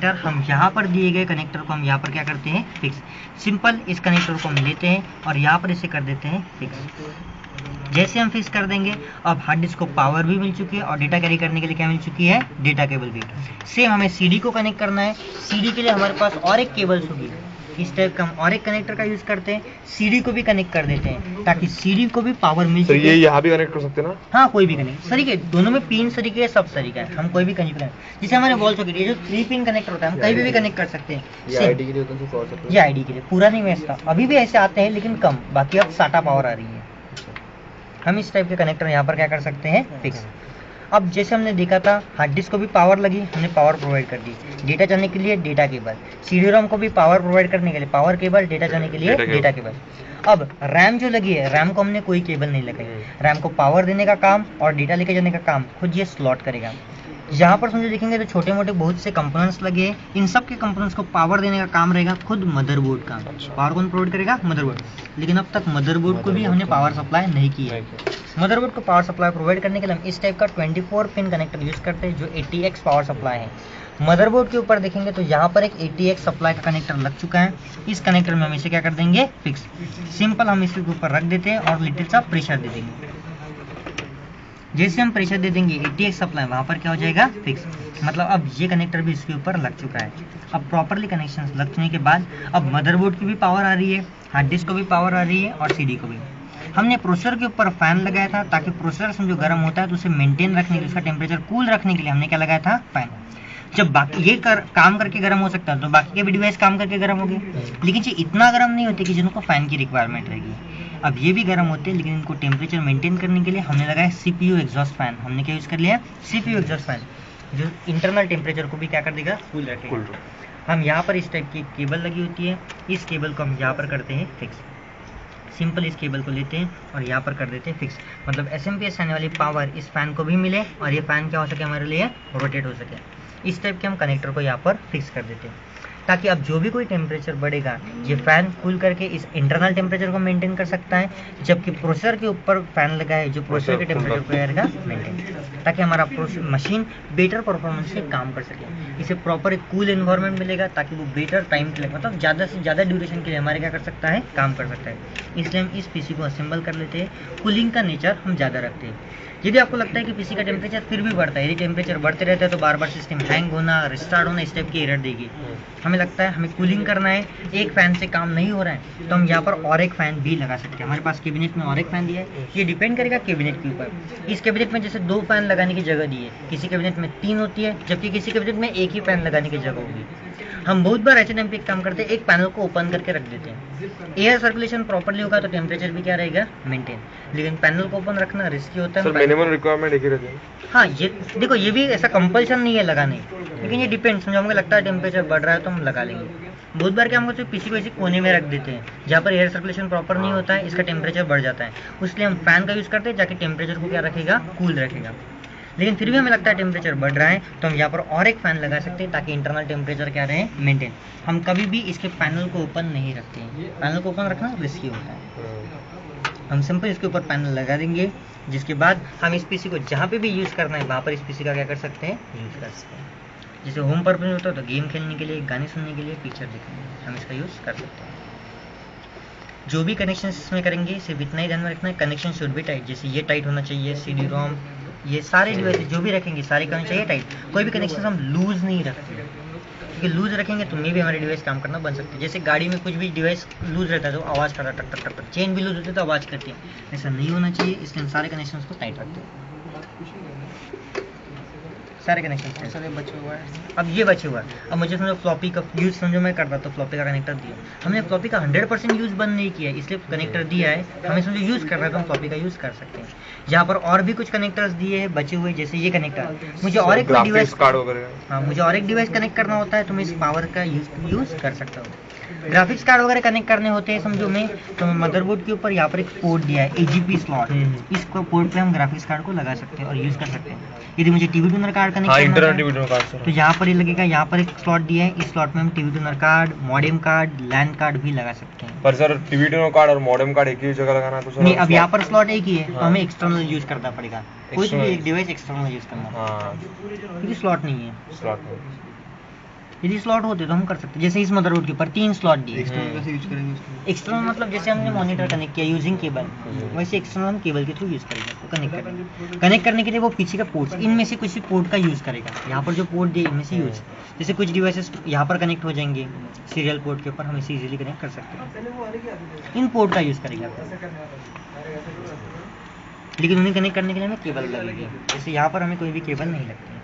Connector हम यहाँ पर दिए गए कनेक्टर को हम यहाँ पर क्या करते हैं, फिक्स। सिंपल इस कनेक्टर को हम लेते हैं और यहाँ पर इसे कर देते हैं फिक्स। जैसे हम फिक्स कर देंगे अब हार्ड डिस्क को पावर भी मिल चुकी है और डेटा कैरी करने के लिए क्या मिल चुकी है, डेटा केबल भी। सेम हमें सीडी को कनेक्ट करना है, सीडी के लिए हमारे पास और एक केबल्स होगी, इस टाइप का हम और एक कनेक्टर का यूज करते हैं, सीडी को भी कनेक्ट कर देते हैं ताकि सीडी को भी पावर मिल सके। ये यहाँ भी कनेक्ट कर सकते हैं ना? हाँ, कोई भी कनेक्ट, सरीके दोनों में पिन सरीके है, सब सरीका है, हम कोई भी कनेक्ट करें। जैसे हमारे वॉल सॉकेट ये जो 3 पिन कनेक्टर होता है हम कहीं भी कनेक्ट कर सकते हैं। ये आईडी के लिए होता है, तो सकते हैं। ये आईडी के लिए पूरा नहीं बेचता, अभी भी ऐसे आते हैं लेकिन कम, बाकी अब साटा पावर आ रही है। हम इस टाइप के कनेक्टर यहाँ पर क्या कर सकते हैं, फिक्स। अब जैसे हमने देखा था हार्ड डिस्क को भी पावर लगी, हमने पावर प्रोवाइड कर दी, डेटा जाने के लिए डेटा केबल, सीडी रोम को भी पावर प्रोवाइड करने के लिए पावर केबल, डेटा जाने के लिए डेटा केबल। अब रैम जो लगी है, रैम को हमने कोई केबल नहीं लगाई, रैम को पावर देने का काम और डेटा लेके जाने का काम खुद ये स्लॉट करेगा। यहाँ पर समझो देखेंगे तो छोटे मोटे बहुत से कंपोनेंट्स लगे हैं, इन सब के कंपोनेंट्स को पावर देने का काम रहेगा खुद मदरबोर्ड का। पावर कौन प्रोवाइड करेगा, मदरबोर्ड। लेकिन अब तक मदरबोर्ड को भी हमने पावर सप्लाई नहीं की है। मदरबोर्ड को पावर सप्लाई प्रोवाइड करने के लिए हम इस टाइप का 24 पिन कनेक्टर यूज करते हैं जो 80x पावर सप्लाई है। मदरबोर्ड के ऊपर देखेंगे तो यहाँ पर एक 80x सप्लाई का कनेक्टर लग चुका है, इस कनेक्टर में हम इसे क्या कर देंगे, फिक्स। सिंपल हम इसके ऊपर रख देते हैं और लिटिल सा प्रेशर दे देंगे। जैसे हम प्रेशर दे देंगे 80x सप्लाई वहाँ पर क्या हो जाएगा, फिक्स। मतलब अब ये कनेक्टर भी इसके ऊपर लग चुका है। अब प्रॉपरली कनेक्शन लगने के बाद अब मदरबोर्ड की भी पावर आ रही है, हार्ड डिस्क को भी पावर आ रही है और सीडी को भी। हमने प्रोसेसर के ऊपर फैन लगाया था ताकि प्रोसेसर से जो गर्म होता है तो उसे मेंटेन रखने के लिए, उसका टेम्परेचर कूल रखने के लिए हमने क्या लगाया था, फैन। जब बाकी ये काम करके गर्म हो सकता है तो बाकी के भी डिवाइस काम करके गर्म होंगे, लेकिन ये इतना गर्म नहीं होते कि जिनको फैन की रिक्वायरमेंट रहेगी। अब ये भी गर्म होते हैं लेकिन इनको टेम्परेचर मेंटेन करने के लिए हमने लगाया CPU एग्जॉस्ट फैन। हमने क्या यूज़ कर लिया, CPU एग्जॉस्ट फैन, जो इंटरनल टेम्परेचर को भी क्या कर देगा, कूल रखेगा। हम यहाँ पर इस टाइप की केबल लगी होती है, इस केबल को हम यहाँ पर करते हैं फिक्स। सिंपल इस केबल को लेते हैं और यहाँ पर कर देते हैं फिक्स। मतलब SMP आने वाली पावर इस फैन को भी मिले और ये फैन क्या हो सके, हमारे लिए रोटेट हो सके। इस टाइप के हम कनेक्टर को यहाँ पर फिक्स कर देते हैं ताकि अब जो भी कोई टेम्परेचर बढ़ेगा ये फैन कूल करके इस इंटरनल टेम्परेचर को मेंटेन कर सकता है, जबकि प्रोसेसर के ऊपर फैन लगा है जो प्रोसेसर के टेम्परेचर को करेगा मेंटेन, ताकि हमारा मशीन बेटर परफॉर्मेंस से काम कर सके। इसे प्रॉपर एक कूल एनवायरनमेंट मिलेगा ताकि वो बेटर टाइम के लिए, मतलब ज़्यादा से ज़्यादा ड्यूरेशन के लिए हमारे क्या कर सकता है, काम कर सकता है। इसलिए हम इस PC को असेंबल कर लेते हैं। कूलिंग का नेचर हम ज़्यादा रखते हैं। यदि आपको लगता है कि PC का टेम्परेचर फिर भी बढ़ता है, यदि टेम्परेचर बढ़ते रहता है तो बार बार सिस्टम हैंग होना, रिस्टार्ट होना, इस टाइप की एरर देगी। हमें लगता है हमें कूलिंग करना है, एक फ़ैन से काम नहीं हो रहा है तो हम यहाँ पर और एक फ़ैन भी लगा सकते हैं। हमारे पास कैबिनेट में और एक फ़ैन दिया है, ये डिपेंड करेगा कैबिनेट के ऊपर। इस कैबिनेट में जैसे 2 फ़ैन लगाने की जगह दी है, किसी कैबिनेट में 3 होती है, जबकि किसी कैबिनेट में एक ही फ़ैन लगाने की जगह होगी। हम बहुत बार ऐसे टाइम पे काम करते हैं, एक पैनल को ओपन करके रख देते हैं। एयर सर्कुलेशन प्रॉपर्ली होगा तो टेम्परेचर भी क्या रहेगा, मेंटेन। लेकिन पैनल को ओपन रखना रिस्की होता है। मिनिमम रिक्वायरमेंट एक ही रहती है। हाँ, ये देखो ये भी ऐसा कंपल्सन नहीं है लगाने, लेकिन ये डिपेंड, समझो हमें लगता है टेम्परेचर बढ़ रहा है तो हम लगा लेंगे। बहुत बार क्या हम करते हैं, PC को ऐसे कोने में रख देते हैं जहाँ पर एयर सर्कुलेशन प्रॉपर नहीं होता है, इसका टेम्परेचर बढ़ जाता है, इसलिए हम फैन का यूज़ करते हैं जाके टेम्परेचर को क्या रखेगा, कूल रखेगा। लेकिन फिर भी हमें लगता है टेम्परेचर बढ़ रहा है तो हम यहाँ पर और एक फ़ैन लगा सकते हैं ताकि इंटरनल टेम्परेचर क्या रहे, मेंटेन। हम कभी भी इसके पैनल को ओपन नहीं रखते हैं, पैनल को ओपन रखना रिस्की होता है। हम सिंपल इसके ऊपर पैनल लगा देंगे, जिसके बाद हम इस PC को जहाँ पे भी यूज़ करना है वहाँ पर इस PC का क्या कर सकते हैं, यूज़ कर सकते हैं। जैसे होम पर्पज होता है तो गेम खेलने के लिए, गाने सुनने के लिए, पिक्चर देखने के लिए हम इसका यूज़ कर सकते हैं। जो भी कनेक्शन इसमें करेंगे सिर्फ इतना ही ध्यान में रखना है, कनेक्शन शुड बी टाइट। जैसे ये टाइट होना चाहिए, CD रोम, ये सारे डिवाइस जो भी रखेंगे सारे करने चाहिए टाइट। कोई भी कनेक्शन हम लूज़ नहीं रखते, क्योंकि लूज़ रखेंगे तो मे भी हमारे डिवाइस काम करना बंद सकते हैं। जैसे गाड़ी में कुछ भी डिवाइस लूज़ रहता है तो आवाज़ करता है, टक टक टक टक। चेन भी लूज़ होती है तो आवाज़ करती है, ऐसा नहीं होना चाहिए। इसलिए हम सारे कनेक्शन को टाइट रखते हैं, सारे कनेक्शन सारे बचे हुआ है। अब ये बचे हुआ है, अब मुझे समझो फ्लॉपी का यूज़ समझो मैं करता तो फ्लॉपी का कनेक्टर दिया, हमने फ्लॉपी का 100% यूज़ बंद नहीं किया है, इसलिए कनेक्टर दिया है, हमें समझो यूज़ कर रहा है तो हम फ्लॉपी का यूज़ कर सकते हैं। यहाँ पर और भी कुछ कनेक्टर्स दिए हैं बचे हुए, जैसे ये कनेक्टर, मुझे और एक डिवाइस, हाँ मुझे और एक डिवाइस कनेक्ट करना होता है तो मैं इस पावर का यूज़ कर सकता हूँ। ग्राफिक्स कार्ड वगैरह कनेक्ट करने होते हैं समझो मैं, तो मदरबोर्ड के ऊपर यहाँ पर एक पोर्ट दिया है, AGP स्लॉट, इस पोर्ट पे हम ग्राफिक्स कार्ड को लगा सकते हैं और यूज़ कर सकते हैं। यदि मुझे TV ट्यूनर कार्ड कनेक्ट करना है तो यहाँ पर ही लगेगा, यहाँ पर एक स्लॉट दिया है, इस स्लॉट में हम TV tuner card, modem card, LAN card भी लगा सकते हैं। पर सर TV ट्यूनर कार्ड और मॉडेम कार्ड एक ही जगह लगाना तो नहीं, अब यहाँ पर स्लॉट एक ही है तो हमें एक्सटर्नल यूज़ करना पड़ेगा, कोई भी एक डिवाइस एक्सटर्नल यूज़ करना, क्योंकि स्लॉट नहीं है। यदि स्लॉट होते तो हम कर सकते, जैसे इस मदरबोर्ड के ऊपर 3 स्लॉट दिए। एक्सटर्नल कैसे यूज करेंगे उसको? एक्सटर्नल मतलब जैसे हमने मॉनिटर कनेक्ट किया यूजिंग केबल, वैसे एक्सटर्नल हम केबल के थ्रू यूज करेंगे उसको कनेक्ट करेंगे। कनेक्ट करने के लिए वो पीछे का पोर्ट, इनमें से किसी पोर्ट का यूज करेगा। यहाँ पर जो पोर्ट दिए इनमें से यूज, जैसे कुछ डिवाइसेस यहाँ पर कनेक्ट हो जाएंगे सीरियल पोर्ट के ऊपर, हम इसे इजीली कनेक्ट कर सकते हैं। इन पोर्ट का यूज करेंगे, लेकिन उन्हें कनेक्ट करने के लिए हमें केबल लगेगी। जैसे यहाँ पर हमें कोई भी केबल नहीं लगती है।